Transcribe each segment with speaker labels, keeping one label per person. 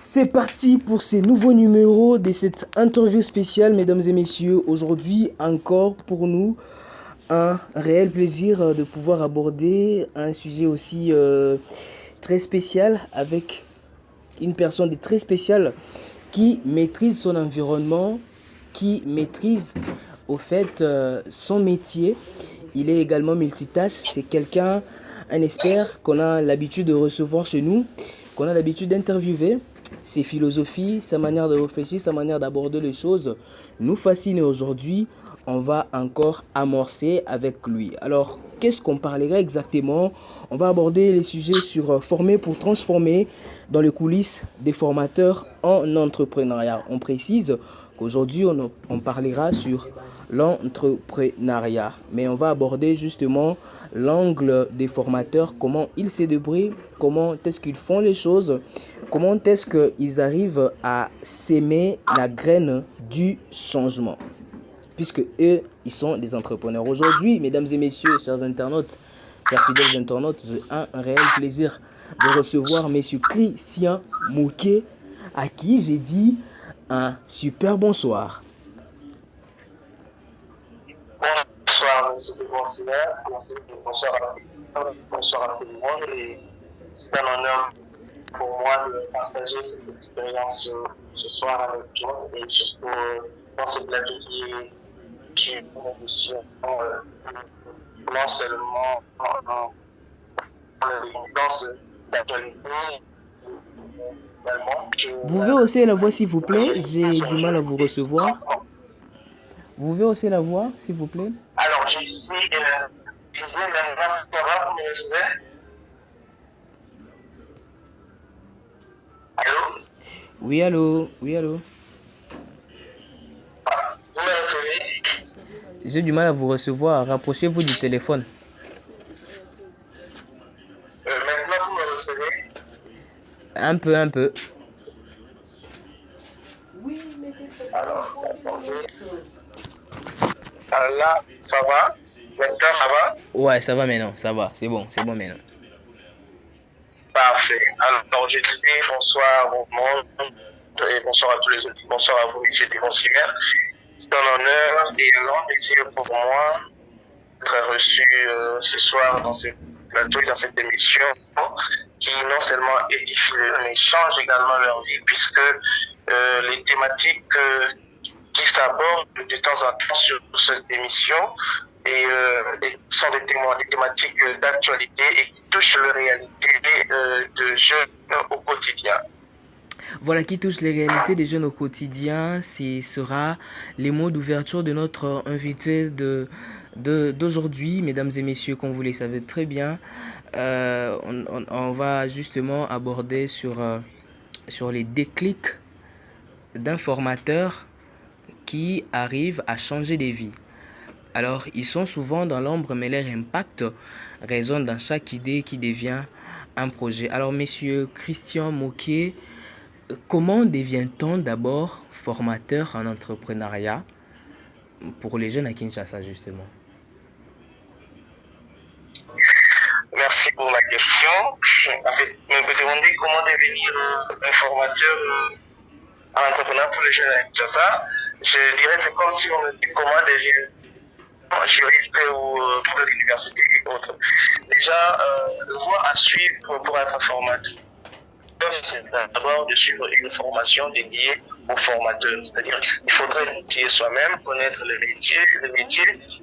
Speaker 1: C'est parti pour ces nouveaux numéros de cette interview spéciale, mesdames et messieurs. Aujourd'hui, encore pour nous, un réel plaisir de pouvoir aborder un sujet aussi très spécial avec une personne très spéciale qui maîtrise son environnement, qui maîtrise au fait son métier. Il est également multitâche. C'est quelqu'un, un expert qu'on a l'habitude de recevoir chez nous, qu'on a l'habitude d'interviewer. Ses philosophies, sa manière de réfléchir, sa manière d'aborder les choses nous fascinent aujourd'hui. On va encore amorcer avec lui. Alors, qu'est-ce qu'on parlera exactement? On va aborder les sujets sur former pour transformer dans les coulisses des formateurs en entrepreneuriat. On précise qu'aujourd'hui, on parlera sur l'entrepreneuriat, mais on va aborder justement l'angle des formateurs, comment ils se débrouillent, comment est-ce qu'ils font les choses, comment est-ce qu'ils arrivent à s'aimer la graine du changement, puisque eux, ils sont des entrepreneurs. Aujourd'hui, mesdames et messieurs, chers internautes, chers fidèles internautes, j'ai un réel plaisir de recevoir monsieur Christian Moquet, à qui j'ai dit un super bonsoir.
Speaker 2: Bonsoir, monsieur le conseiller. Bonsoir à tout le monde. Et c'est un honneur pour moi de partager cette expérience ce soir avec toi et surtout dans ce plateau qui est une émission non seulement dans d'actualité, également.
Speaker 1: Vous pouvez hausser la voix s'il vous plaît, j'ai du mal à vous recevoir. Vous pouvez hausser la voix s'il vous plaît.
Speaker 2: Alors, je disais maintenant, ça va, vous me recevez? Allô?
Speaker 1: Oui, allô? Oui, allô?
Speaker 2: Vous me recevez?
Speaker 1: J'ai du mal à vous recevoir. Rapprochez-vous du téléphone.
Speaker 2: Maintenant, vous me recevez?
Speaker 1: Un peu, un peu.
Speaker 2: Alors, attendez. Alors là, ça va? Maintenant, ça va?
Speaker 1: Ouais, ça va maintenant, ça va. C'est bon maintenant.
Speaker 2: Parfait. Alors, je disais bonsoir au monde et bonsoir à tous les autres. Bonsoir à vous, messieurs des conseillers. C'est un honneur et un grand plaisir pour moi d'être reçu ce soir dans ce plateau et dans cette émission qui non seulement édifie mais change également leur vie puisque les thématiques qui s'abordent de temps en temps sur cette émission et sont des thématiques d'actualité et qui touchent les réalités de jeunes au quotidien.
Speaker 1: Voilà, qui touche les réalités des jeunes au quotidien, ce sera les mots d'ouverture de notre invité d'aujourd'hui, mesdames et messieurs, comme vous le savez très bien. On va justement aborder sur les déclics d'un formateur qui arrive à changer des vies. Alors, ils sont souvent dans l'ombre, mais leur impact résonne dans chaque idée qui devient un projet. Alors, monsieur Christian Moquet, comment devient-on d'abord formateur en entrepreneuriat pour les jeunes à Kinshasa, justement?
Speaker 2: Merci pour la question. En fait, me demander comment devenir un formateur en entrepreneur pour les jeunes à Kinshasa. Je dirais c'est comme si on me dit comment devenir juriste ou de l'université et autres. Déjà, le voie à suivre pour être formateur, c'est d'abord de suivre une formation dédiée aux formateurs. C'est-à-dire qu'il faudrait étudier soi-même, connaître le métier,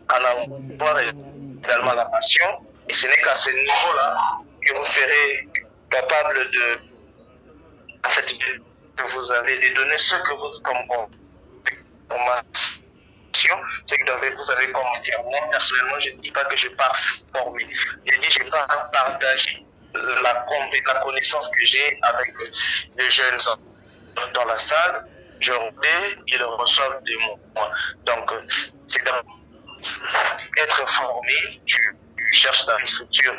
Speaker 2: en avoir également la passion. Et ce n'est qu'à ce niveau-là que vous serez capable de, en fait, que vous avez de donner ce que vous comme ce que vous avez comme matière. Moi, personnellement, je ne dis pas que je pars former. Je dis que je pars partager la connaissance que j'ai avec les jeunes dans la salle. Je redais, ils reçoivent de moi. Donc, c'est être formé. Tu cherches dans une structure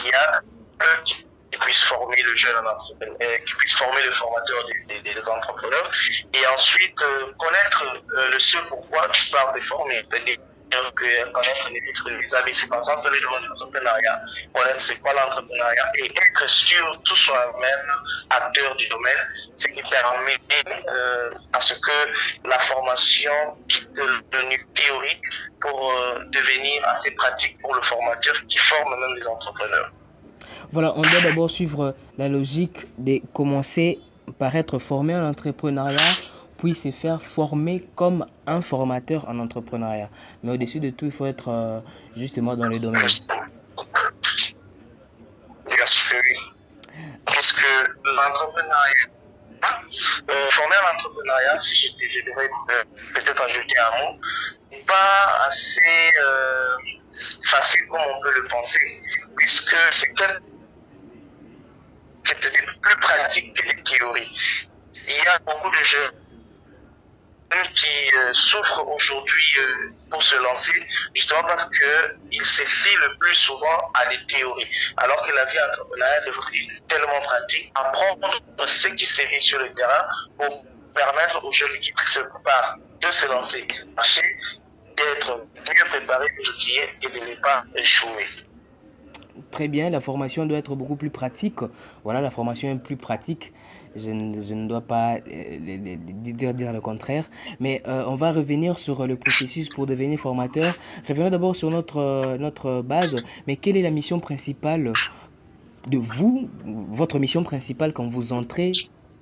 Speaker 2: viable qui puisse former le jeune entrepreneur, qui puisse former le formateur des entrepreneurs, et ensuite connaître le ce pourquoi tu pars de former, c'est-à-dire connaître les risques, les ABC, par exemple, les demandes d'entrepreneuriat, connaître c'est quoi l'entrepreneuriat et être surtout soi-même acteur du domaine, ce qui permet à ce que la formation quitte le niveau théorique pour devenir assez pratique pour le formateur qui forme même les entrepreneurs.
Speaker 1: Voilà, on doit d'abord suivre la logique de commencer par être formé en entrepreneuriat, puis se faire former comme un formateur en entrepreneuriat. Mais au-dessus de tout, il faut être justement dans le domaine.
Speaker 2: Bien sûr, oui. Puisque l'entrepreneuriat, former en entrepreneuriat, si je devrais peut-être ajouter un mot, n'est pas assez facile comme on peut le penser, puisque c'est quelque chose de plus pratique que les théories. Il y a beaucoup de jeunes qui souffrent aujourd'hui pour se lancer, justement parce qu'ils se fient le plus souvent à des théories, alors que la vie entrepreneuriale devrait être tellement pratique, apprendre ce qui se vit sur le terrain pour permettre aux jeunes qui se préparent de se lancer, marcher, d'être mieux préparés, outillés et de ne pas échouer.
Speaker 1: Très bien, la formation doit être beaucoup plus pratique. Voilà, la formation est plus pratique. Je ne dois pas dire le contraire. Mais on va revenir sur le processus pour devenir formateur. Revenons d'abord sur notre base. Mais quelle est la mission principale de vous, votre mission principale quand vous entrez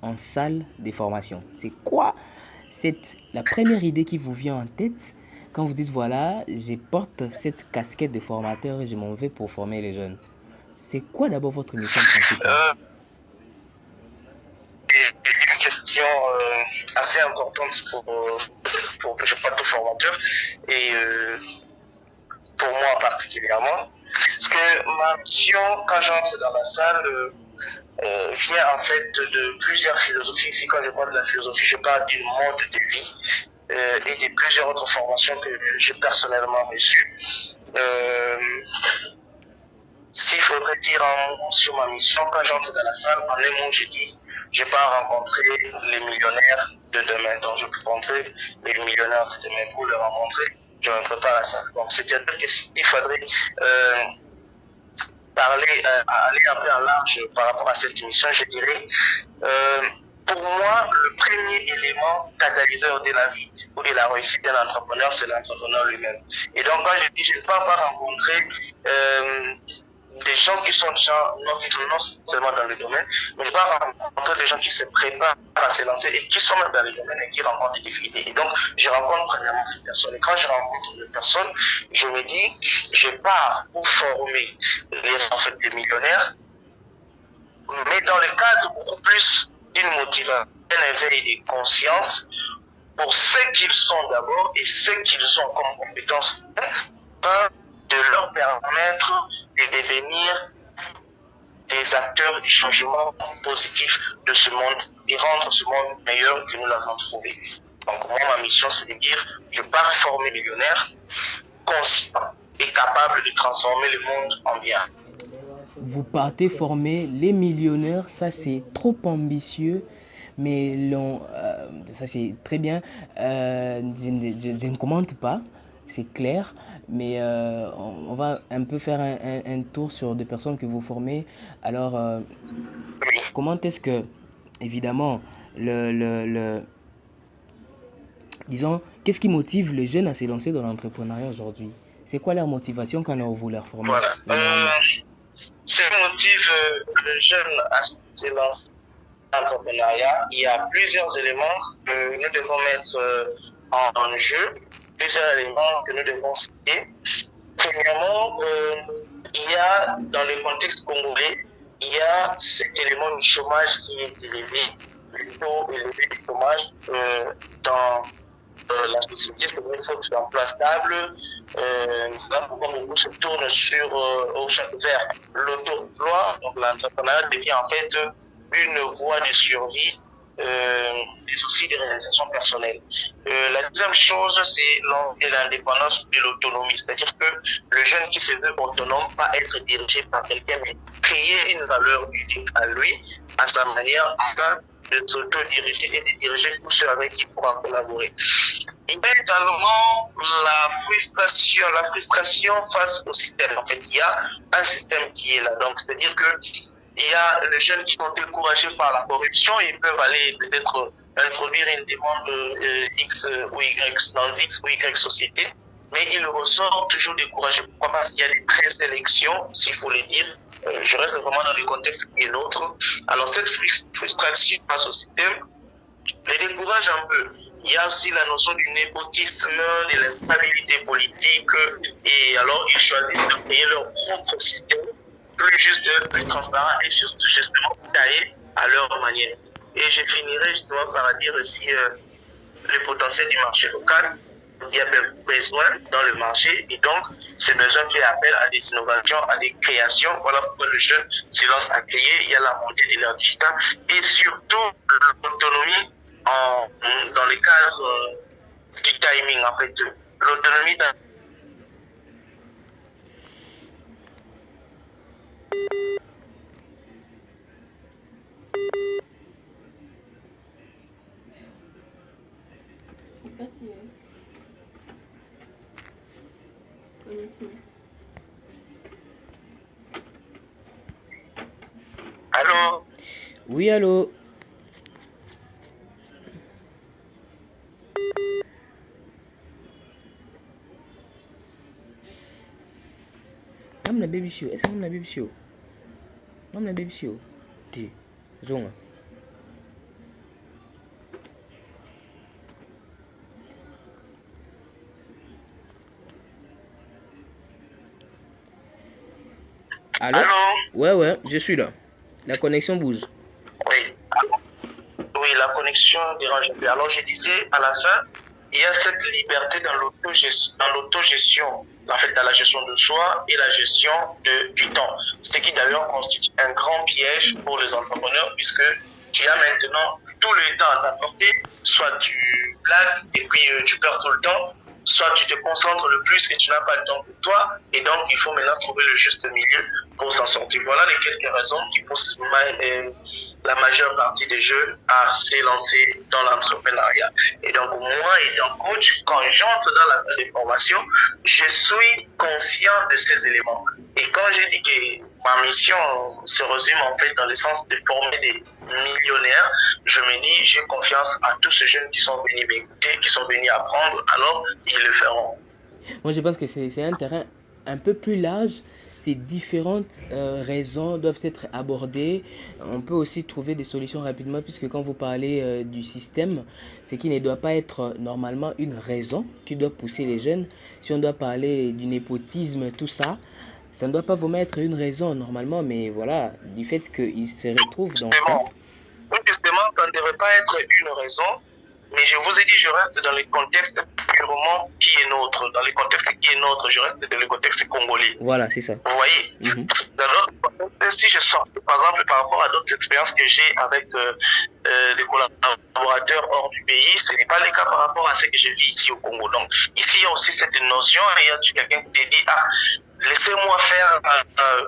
Speaker 1: en salle de formation? C'est quoi la première idée qui vous vient en tête quand vous dites, voilà, je porte cette casquette de formateur et je m'en vais pour former les jeunes? C'est quoi d'abord votre mission principale?
Speaker 2: Une question assez importante pour je crois, tout formateur et pour moi particulièrement. Parce que ma mission, quand j'entre dans la salle, vient en fait de plusieurs philosophies. Ici, quand je parle de la philosophie, je parle d'une mode de vie et de plusieurs autres formations que j'ai personnellement reçues. S'il faudrait dire un mot sur ma mission, quand j'entre dans la salle, en un mot, je dis, je vais pas rencontrer les millionnaires de demain. Donc, je peux rencontrer les millionnaires de demain pour les rencontrer. Je me prépare à ça. Donc, c'est-à-dire qu'il faudrait aller un peu en large par rapport à cette mission, je dirais. Pour moi, le premier élément catalyseur de la vie ou de la réussite d'un entrepreneur, c'est l'entrepreneur lui-même. Et donc, quand je dis, je ne peux pas rencontrer des gens qui sont déjà non seulement dans le domaine, mais je vais rencontrer des gens qui se préparent à se lancer et qui sont même dans le domaine et qui rencontrent des difficultés. Et donc, je rencontre premièrement des personnes. Et quand je rencontre des personnes, je me dis, je pars pour former des millionnaires, mais dans le cadre beaucoup plus d'une motivation, un éveil de conscience pour ce qu'ils sont d'abord et ce qu'ils ont comme compétences, de leur permettre de devenir des acteurs du changement positif de ce monde et rendre ce monde meilleur que nous l'avons trouvé. Donc moi, ma mission, c'est de dire, je pars former millionnaires, conscients et capables de transformer le monde en bien.
Speaker 1: Vous partez former les millionnaires, ça c'est trop ambitieux, mais ça c'est très bien. Je ne commente pas, c'est clair, mais on va un peu faire un tour sur des personnes que vous formez. Alors, comment est-ce que, évidemment, disons, qu'est-ce qui motive les jeunes à se lancer dans l'entrepreneuriat aujourd'hui? C'est quoi leur motivation quand vous leur formez?
Speaker 2: Voilà. Ce qui motive le jeune à se lancer dans l'entrepreneuriat, il y a plusieurs éléments que nous devons mettre en jeu, plusieurs éléments que nous devons citer. Premièrement, il y a, dans le contexte congolais, il y a cet élément du chômage qui est élevé, le taux élevé du chômage dans la société, c'est vrai qu'il faut que l'emploi stable, beaucoup se tourne vers l'auto-emploi, donc l'entrepreneuriat devient en fait une voie de survie, mais aussi de réalisation personnelle. La deuxième chose, c'est l'indépendance de l'autonomie, c'est-à-dire que le jeune qui se veut autonome, pas être dirigé par quelqu'un, mais créer une valeur unique à lui, à sa manière, afin de s'auto-diriger et de diriger tous ceux avec qui il pourra collaborer. Il y a également la frustration face au système. En fait, il y a un système qui est là. Donc, c'est-à-dire que il y a les jeunes qui sont découragés par la corruption, ils peuvent aller peut-être introduire une demande X ou Y, dans X ou Y société, mais ils ressortent toujours découragés. Pourquoi? Parce qu'il y a des présélections, s'il faut le dire. Je reste vraiment dans le contexte qui est nôtre. Alors, cette frustration face au système les décourage un peu. Il y a aussi la notion du népotisme, de l'instabilité politique, et alors ils choisissent de créer leur propre système, plus juste, plus transparent et surtout justement taillé à leur manière. Et je finirai justement par dire aussi le potentiel du marché local. Il y a besoin dans le marché et donc ces besoins fait appel à des innovations, à des créations. Voilà pourquoi le jeune se lance à créer. Il y a la montée de l'ère digitale et surtout l'autonomie dans le cadre du timing en fait. L'autonomie dans Allô?
Speaker 1: Oui, allô? Nam na baby show, esa nam na baby show. Nam na baby show. Ti, zonga. Allô?
Speaker 2: Allô?
Speaker 1: Ouais, je suis là. La connexion bouge.
Speaker 2: Oui. Oui, la connexion dérange un peu. Alors je disais, à la fin, il y a cette liberté dans l'autogestion, en fait, dans la gestion de soi et la gestion du temps. Ce qui d'ailleurs constitue un grand piège pour les entrepreneurs, puisque tu as maintenant tout le temps à ta portée, soit tu blagues et puis tu perds tout le temps, soit tu te concentres le plus et tu n'as pas de temps pour toi, et donc il faut maintenant trouver le juste milieu pour s'en sortir. Voilà les quelques raisons qui poussent la majeure partie des jeunes à s'élancer dans l'entrepreneuriat. Et donc moi, étant coach, quand j'entre dans la salle de formation, je suis conscient de ces éléments. Et quand je dis que ma mission se résume en fait dans le sens de former des millionnaires, je me dis, j'ai confiance à tous ces jeunes qui sont venus m'écouter, qui sont venus apprendre, alors ils le feront.
Speaker 1: Moi, je pense que c'est un terrain un peu plus large. Ces différentes raisons doivent être abordées. On peut aussi trouver des solutions rapidement, puisque quand vous parlez du système, ce qui ne doit pas être normalement une raison qui doit pousser les jeunes. Si on doit parler du népotisme, tout ça, ça ne doit pas vous mettre une raison normalement, mais voilà, du fait qu'ils se retrouvent dans ça.
Speaker 2: Oui, justement, ça ne devrait pas être une raison, mais je vous ai dit, je reste dans le contexte purement qui est nôtre. Dans le contexte qui est nôtre, je reste dans le contexte congolais.
Speaker 1: Voilà, c'est ça.
Speaker 2: Vous voyez, dans d'autres contextes, si je sors, par exemple, par rapport à d'autres expériences que j'ai avec des collaborateurs hors du pays, ce n'est pas le cas par rapport à ce que je vis ici au Congo. Donc, ici, il y a aussi cette notion, et il y a quelqu'un qui te dit, laissez-moi faire,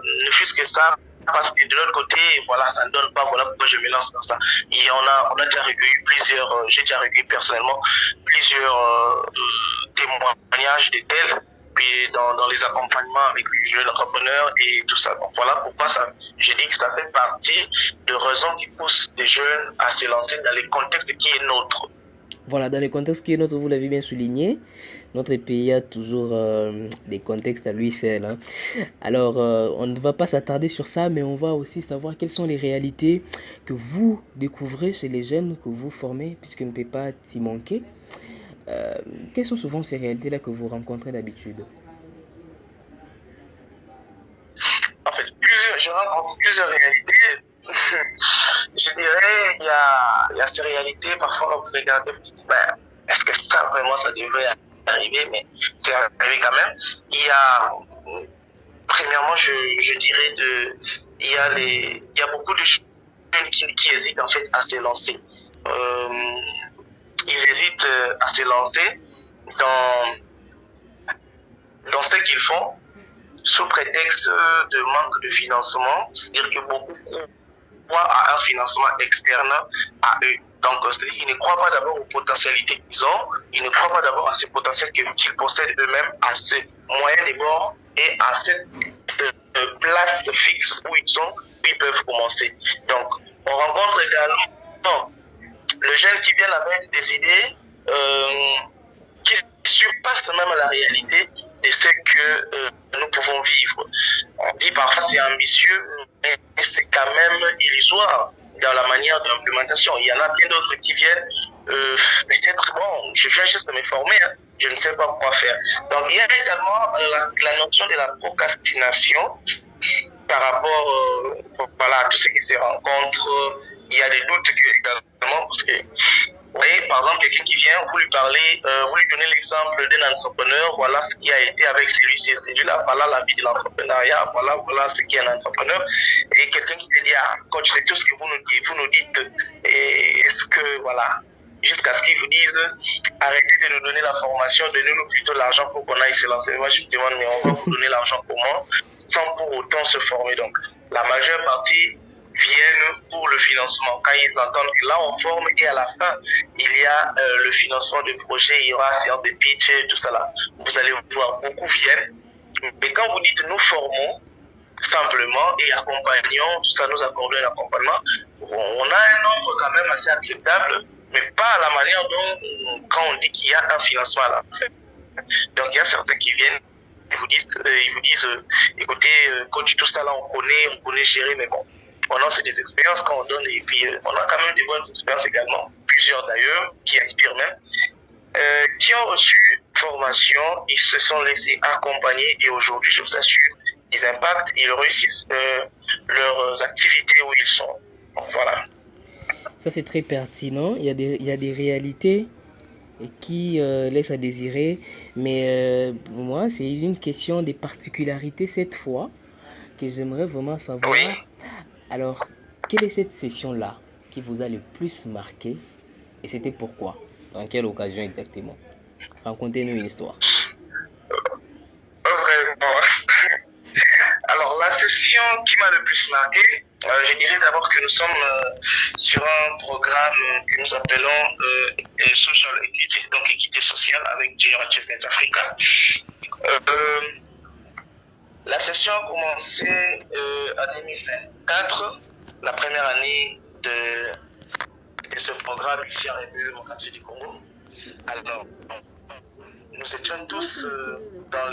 Speaker 2: ne fût-ce que ça, parce que de l'autre côté, voilà, ça ne donne pas, voilà pourquoi je me lance dans ça. Et on a déjà recueilli j'ai déjà recueilli personnellement plusieurs témoignages de tels, puis dans les accompagnements avec les jeunes entrepreneurs et tout ça. Donc voilà pourquoi je dis que ça fait partie de raisons qui poussent les jeunes à se lancer dans le contexte qui est nôtre.
Speaker 1: Voilà, dans le contexte qui est nôtre, vous l'avez bien souligné, notre pays a toujours des contextes à lui seul. Hein. Alors, on ne va pas s'attarder sur ça, mais on va aussi savoir quelles sont les réalités que vous découvrez chez les jeunes que vous formez, puisqu'on ne peut pas s'y manquer. Quelles sont souvent ces réalités-là que vous rencontrez d'habitude?
Speaker 2: En fait, je rencontre plusieurs réalités. Je dirais, il y a ces réalités, parfois vous regardez, vous dites, est-ce que ça vraiment ça devrait arriver, mais c'est arrivé quand même. Il y a, premièrement, je dirais, il y a beaucoup de jeunes qui hésitent en fait à se lancer. Ils hésitent à se lancer dans ce qu'ils font, sous prétexte de manque de financement, c'est-à-dire que beaucoup croient à un un financement externe à eux. Donc, c'est-à-dire qu'ils ne croient pas d'abord aux potentialités qu'ils ont, ils ne croient pas d'abord à ce potentiel qu'ils possèdent eux-mêmes, à ce moyen de bord et à cette place fixe où ils sont, où ils peuvent commencer. Donc, on rencontre également le jeune qui vient avec des idées qui surpassent même la réalité de ce que nous pouvons vivre. On dit parfois c'est ambitieux, mais c'est quand même illusoire dans la manière d'implémentation. Il y en a plein d'autres qui viennent, peut-être, bon, je viens juste de me former, hein, je ne sais pas quoi faire. Donc il y a également la notion de la procrastination par rapport voilà, à tout ce qui se rencontre. Il y a des doutes également, parce que vous voyez, par exemple, quelqu'un qui vient, vous lui parlez, vous lui donnez l'exemple d'un entrepreneur, voilà ce qui a été avec celui-ci et celui-là, voilà la vie de l'entrepreneuriat, voilà ce qu'est un entrepreneur. Et quelqu'un qui te dit, ah, coach, c'est tout ce que vous nous dites, et est-ce que, voilà, jusqu'à ce qu'ils vous disent, arrêtez de nous donner la formation, donnez-nous plutôt l'argent pour qu'on aille se lancer. Moi, je me demande, mais on va vous donner l'argent comment, sans pour autant se former. Donc, la majeure partie viennent pour le financement. Quand ils entendent que là, on forme et à la fin, il y a le financement du projet, il y aura séance de pitch, tout ça là. Vous allez voir, beaucoup viennent. Mais quand vous dites nous formons, simplement, et accompagnons, tout ça, nous accordons un accompagnement, on a un nombre quand même assez acceptable, mais pas à la manière dont, quand on dit qu'il y a un financement à la fin. Donc, il y a certains qui viennent, ils vous disent écoutez, coach, tout ça là, on connaît gérer, mais bon, on a des expériences quand on donne, et puis on a quand même des bonnes expériences également, plusieurs d'ailleurs, qui inspirent même, qui ont reçu formation, ils se sont laissés accompagner, et aujourd'hui, je vous assure, ils impactent, ils réussissent leurs activités où ils sont. Donc, voilà.
Speaker 1: Ça, c'est très pertinent. Il y a des réalités qui laissent à désirer, mais pour moi, c'est une question des particularités cette fois que j'aimerais vraiment savoir.
Speaker 2: Oui.
Speaker 1: Alors, quelle est cette session-là qui vous a le plus marqué et c'était pourquoi? Dans quelle occasion exactement? Racontez-nous une histoire.
Speaker 2: Vraiment. Alors, la session qui m'a le plus marqué, je dirais d'abord que nous sommes sur un programme que nous appelons Social Equity, donc équité sociale avec Junior Achievement Africa. La session a commencé en 2024, la première année de ce programme ici en République démocratique du Congo. Alors, nous étions tous dans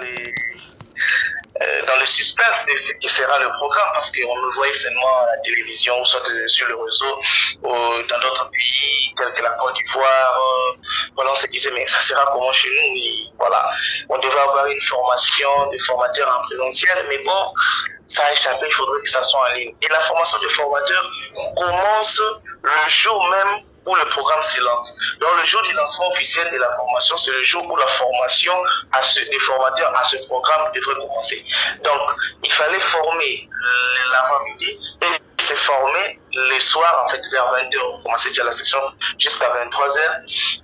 Speaker 2: le suspense de ce qui sera le programme, parce qu'on nous voyait seulement à la télévision, soit sur le réseau, ou dans d'autres pays tels que la Côte d'Ivoire. Voilà, on se disait, mais ça sera comment chez nous? Et voilà, on devait avoir une formation de formateurs en présentiel, mais bon, ça a échappé, il faudrait que ça soit en ligne. Et la formation de formateurs commence le jour même où le programme se lance. Donc le jour du lancement officiel de la formation, c'est le jour où la formation des formateurs à ce programme devrait commencer. Donc il fallait former l'avant-midi et se former le soir, en fait vers 20h. On commençait déjà la session jusqu'à 23h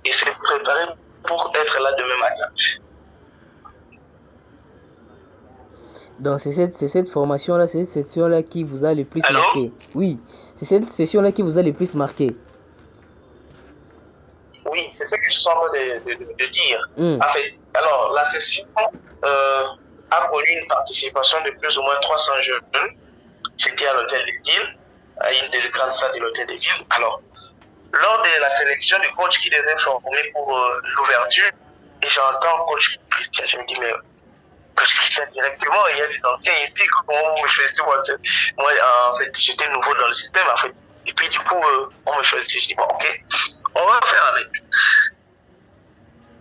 Speaker 2: et se préparer pour être là demain matin.
Speaker 1: Donc c'est cette formation-là, c'est cette session-là qui vous a le plus marqué. Oui, c'est cette session-là qui vous a le plus marqué.
Speaker 2: Oui, c'est ce que je suis en train de dire. En fait, alors, la session a connu une participation de plus ou moins 300 jeunes. C'était à l'hôtel de ville, à une des grandes salles de l'hôtel de ville. Alors, lors de la sélection du coach qui devait former pour l'ouverture, et j'entends coach Christian, je me dis, mais coach Christian directement, il y a des anciens ici, comment vous me choisissez? Moi, en fait, j'étais nouveau dans le système, en fait. Et puis, du coup, on me choisit. Je dis, bon, ok. On va faire avec.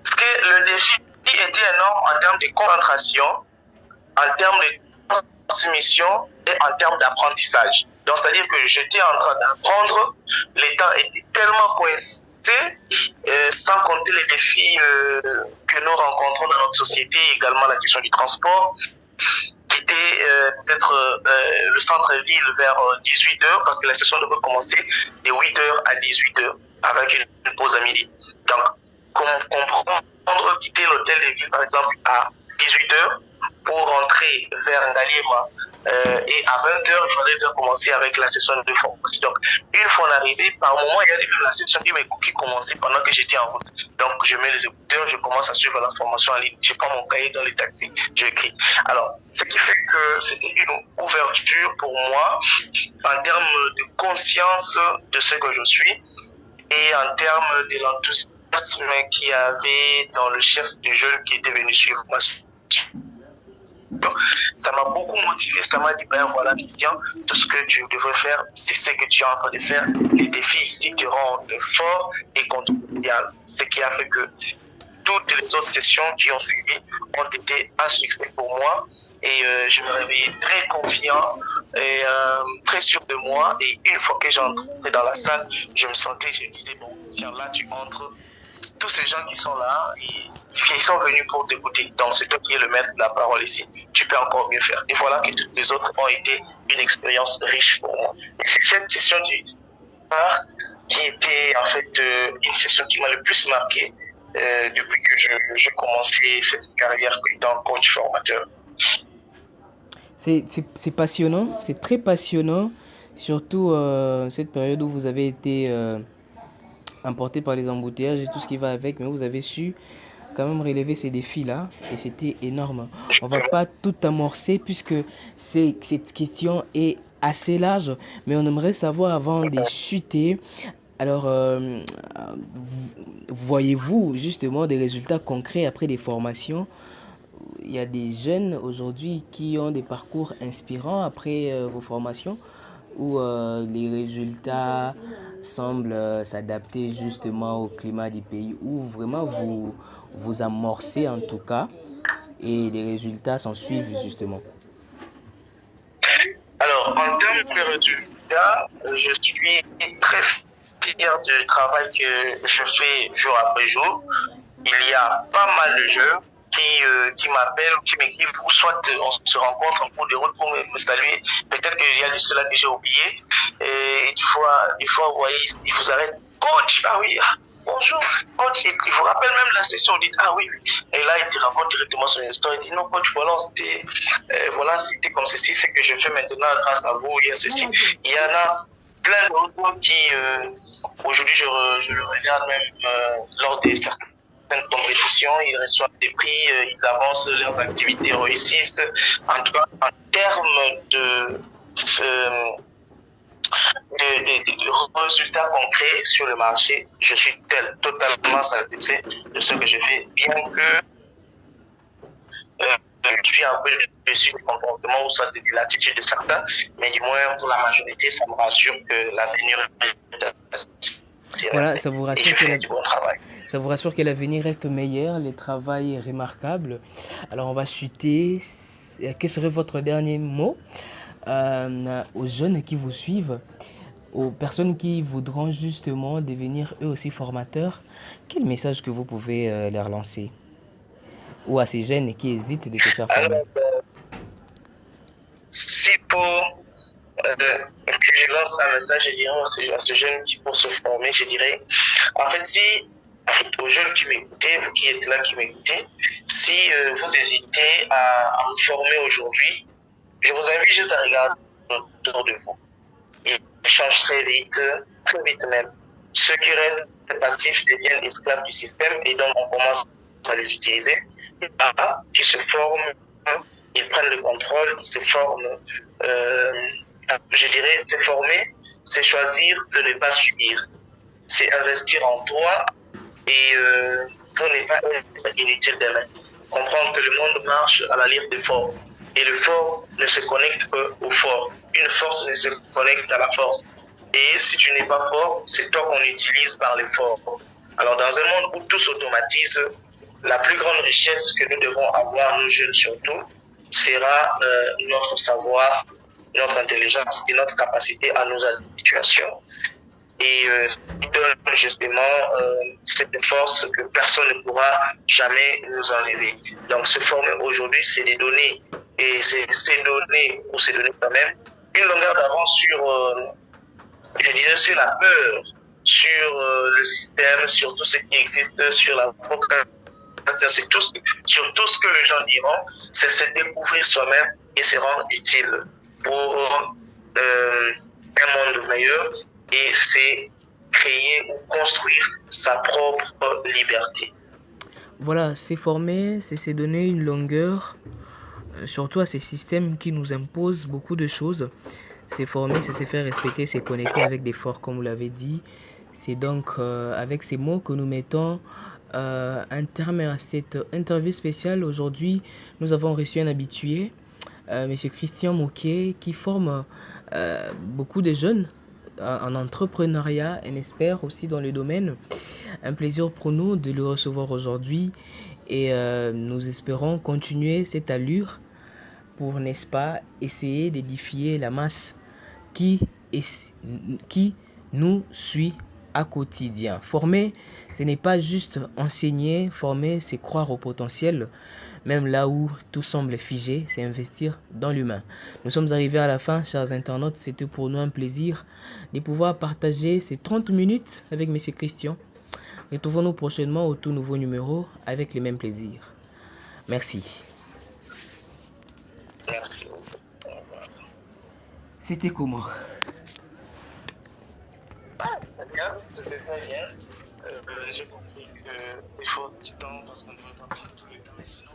Speaker 2: Parce que le défi était énorme en termes de concentration, en termes de transmission et en termes d'apprentissage. Donc, c'est-à-dire que j'étais en train d'apprendre, les temps étaient tellement coincés, sans compter les défis que nous rencontrons dans notre société, également la question du transport, qui était peut-être le centre-ville vers 18h, parce que la session devait commencer de 8h à 18h. Avec une pause à midi. Donc, comprendre quitter l'hôtel de ville, par exemple, à 18h pour rentrer vers Ngaliema Et à 20h, il fallait déjà commencer avec la session de formation. Donc, une fois arrivé, par moment, il y a même la session qui commençait pendant que j'étais en route. Donc, je mets les écouteurs, je commence à suivre la formation en ligne. Je prends mon cahier dans les taxis, j'écris. Alors, ce qui fait que c'était une ouverture pour moi en termes de conscience de ce que je suis et en termes de l'enthousiasme qu'il y avait dans le chef de jeunes qui était venu suivre moi. Donc, ça m'a beaucoup motivé, ça m'a dit, ben voilà, Christian, tout ce que tu devrais faire, c'est ce que tu es en train de faire. Les défis ici te rendent fort et convivial. Ce qui a fait que toutes les autres sessions qui ont suivi ont été un succès pour moi. Et je me réveillais très confiant et très sûr de moi. Et une fois que j'entrais dans la salle, je me sentais, je me disais, bon, tiens, là, tu entres. Tous ces gens qui sont là, ils sont venus pour t'écouter. Donc, c'est toi qui es le maître de la parole ici. Tu peux encore mieux faire. Et voilà que toutes les autres ont été une expérience riche pour moi. Et c'est cette session du départ qui était en fait une session qui m'a le plus marqué depuis que je commençais cette carrière dans coach formateur.
Speaker 1: C'est passionnant, c'est très passionnant, surtout cette période où vous avez été emporté par les embouteillages et tout ce qui va avec, mais vous avez su quand même relever ces défis-là et c'était énorme. On va pas tout amorcer puisque cette question est assez large, mais on aimerait savoir avant de chuter, alors voyez-vous justement des résultats concrets après des formations? Il y a des jeunes aujourd'hui qui ont des parcours inspirants après vos formations où les résultats semblent s'adapter justement au climat du pays, où vraiment vous amorcez en tout cas et les résultats s'en suivent justement.
Speaker 2: Alors, en termes de résultats, je suis très fier du travail que je fais jour après jour. Il y a pas mal de jeunes qui m'appellent, qui m'écrivent, ou soit on se rencontre en cours de route pour me saluer. Peut-être qu'il y a de cela que j'ai oublié. Et des fois, vous voyez, ils vous arrêtent. Coach, ah oui, bonjour, coach. Il vous rappelle même la session, vous dites, ah oui, oui. Et là, il te raconte directement son histoire. Il dit, non, coach, voilà, c'était comme ceci, c'est que je fais maintenant grâce à vous, il y a ceci. Il y en a plein d'autres qui, aujourd'hui, je le regarde même lors des certaines compétitions, ils reçoivent des prix, ils avancent, leurs activités réussissent. En tout cas, en termes de résultats concrets sur le marché, je suis totalement satisfait de ce que je fais, bien que je suis un peu déçu du comportement ou soit de l'attitude de certains, mais du moins pour la majorité, ça me rassure que l'avenir est
Speaker 1: voilà, ça vous rassure que
Speaker 2: du bon travail.
Speaker 1: Ça vous rassure que l'avenir reste meilleur, le travail est remarquable. Alors on va chuter. Quel serait votre dernier mot aux jeunes qui vous suivent, aux personnes qui voudront justement devenir eux aussi formateurs? Quel message que vous pouvez leur lancer? Ou à ces jeunes qui hésitent de se faire former?
Speaker 2: Alors, si pour que je lance un message, je dirais à ces jeunes qui vont se former, je dirais, en fait, si aux jeunes qui m'écoutez, vous qui êtes là qui m'écoutez, si vous hésitez à vous former aujourd'hui, je vous invite juste à regarder autour de vous. Ils changent très vite même. Ceux qui restent passifs deviennent esclaves du système et donc on commence à les utiliser. Qui se forment, ils prennent le contrôle, ils se forment. Je dirais, se former, c'est choisir de ne pas subir. C'est investir en toi et pour ne pas être inutile demain. Comprendre que le monde marche à la lyre des forts. Et le fort ne se connecte qu'au fort. Une force ne se connecte à la force. Et si tu n'es pas fort, c'est toi qu'on utilise par les forts. Alors dans un monde où tout s'automatise, la plus grande richesse que nous devons avoir, nous jeunes surtout, sera notre savoir, notre intelligence et notre capacité à nos habituations. Et qui donne justement cette force que personne ne pourra jamais nous enlever. Donc se former aujourd'hui, c'est des données, et c'est donner ou c'est donner quand même une longueur d'avance sur, je dirais, sur la peur, sur le système, sur tout ce qui existe, sur la procrastination, sur tout ce que les gens diront, c'est se découvrir soi-même et se rendre utile pour un monde meilleur et c'est créer ou construire sa propre liberté.
Speaker 1: Voilà, c'est former, c'est se donner une longueur, surtout à ces systèmes qui nous imposent beaucoup de choses. C'est former, c'est se faire respecter, c'est connecter avec des forts, comme vous l'avez dit. C'est donc avec ces mots que nous mettons un terme à cette interview spéciale. Aujourd'hui, nous avons reçu un habitué, M. Christian Moquet, qui forme beaucoup de jeunes en entrepreneuriat et espère aussi dans le domaine. Un plaisir pour nous de le recevoir aujourd'hui et nous espérons continuer cette allure pour, n'est-ce pas, essayer d'édifier la masse qui nous suit à quotidien. Former, ce n'est pas juste enseigner, former, c'est croire au potentiel. Même là où tout semble figé, c'est investir dans l'humain. Nous sommes arrivés à la fin, chers internautes. C'était pour nous un plaisir de pouvoir partager ces 30 minutes avec M. Christian. Retrouvons-nous prochainement au tout nouveau numéro avec les mêmes plaisirs. Merci.
Speaker 2: Merci.
Speaker 1: C'était comment?
Speaker 2: Bien, c'était très bien. J'ai compris qu'il faut du temps parce qu'on ne peut pas prendre tout le temps, mais sinon,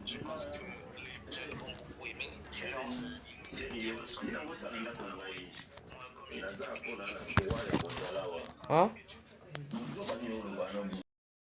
Speaker 2: je pense que les jeunes vont beaucoup aimer.
Speaker 1: Hein?